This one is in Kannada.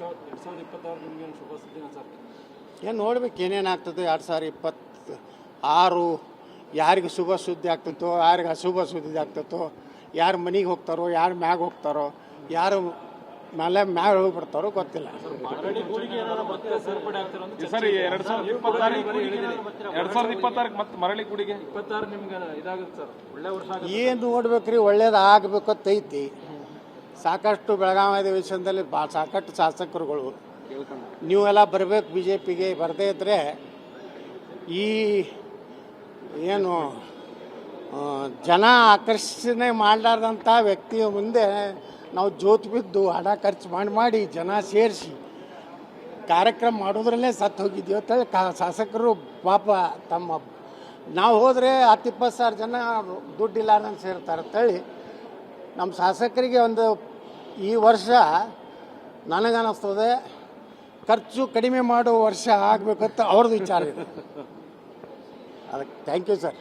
2026 ನಿಮಗೆ ಶುಭ ಸುದ್ದಿನ ಸರ್? ಏನು ನೋಡ್ಬೇಕು ಏನೇನು ಆಗ್ತದೆ. 2026 ಯಾರಿಗೆ ಶುಭ ಸುದ್ದಿ ಆಗ್ತದೋ, ಯಾರಿಗೆ ಅಶುಭ ಸುದ್ದಿ ಆಗ್ತದೋ, ಯಾರು ಮನೆಗೆ ಹೋಗ್ತಾರೋ, ಯಾರು ಮ್ಯಾಗ ಹೋಗ್ತಾರೋ, ಯಾರು ಮೇಲೆ ಮ್ಯಾಗ ಹೋಗ್ಬಿಡ್ತಾರೋ ಗೊತ್ತಿಲ್ಲ. ಸರ್ 2026 ಮತ್ತೆ ಮರಳಿ ಕೂಡಿಗೆ 26 ನಿಮ್ಗೆ ಇದಾಗುತ್ತೆ ಸರ್, ಒಳ್ಳೆ ವರ್ಷ ಆಗುತ್ತೆ. ಏನು ನೋಡ್ಬೇಕ್ರಿ, ಒಳ್ಳೇದು ಆಗಬೇಕು ಅಂತ ಐತಿ. ಸಾಕಷ್ಟು ಬೆಳಗಾವಿ ಅಧಿವೇಶನದಲ್ಲಿ ಸಾಕಷ್ಟು ಶಾಸಕರುಗಳು ನೀವೆಲ್ಲ ಬರಬೇಕು BJPಗೆ, ಬರದೇ ಇದ್ದರೆ ಈ ಏನು ಜನ ಆಕರ್ಷಣೆ ಮಾಡಲಾರ್ದಂಥ ವ್ಯಕ್ತಿಯ ಮುಂದೆ ನಾವು ಜೋತು ಬಿದ್ದು ಹಣ ಖರ್ಚು ಮಾಡಿ ಜನ ಸೇರಿಸಿ ಕಾರ್ಯಕ್ರಮ ಮಾಡೋದ್ರಲ್ಲೇ ಸತ್ತು ಹೋಗಿದ್ದೀವಿ ಅಂತೇಳಿ ಶಾಸಕರು ಪಾಪ ತಮ್ಮ ನಾವು ಹೋದರೆ 10-20 ಸಾವಿರ ಜನ ದುಡ್ಡಿಲ್ಲಾರ್ದಂಗೆ ಸೇರ್ತಾರೆ ಅಂತೇಳಿ ನಮ್ಮ ಶಾಸಕರಿಗೆ ಒಂದು ಈ ವರ್ಷ ನನಗನ್ನಿಸ್ತದೆ ಖರ್ಚು ಕಡಿಮೆ ಮಾಡೋ ವರ್ಷ ಆಗಬೇಕಂತ ಅವ್ರದ್ದು ವಿಚಾರ ಇದೆ. ಅದಕ್ಕೆ ಥ್ಯಾಂಕ್ ಯು ಸರ್.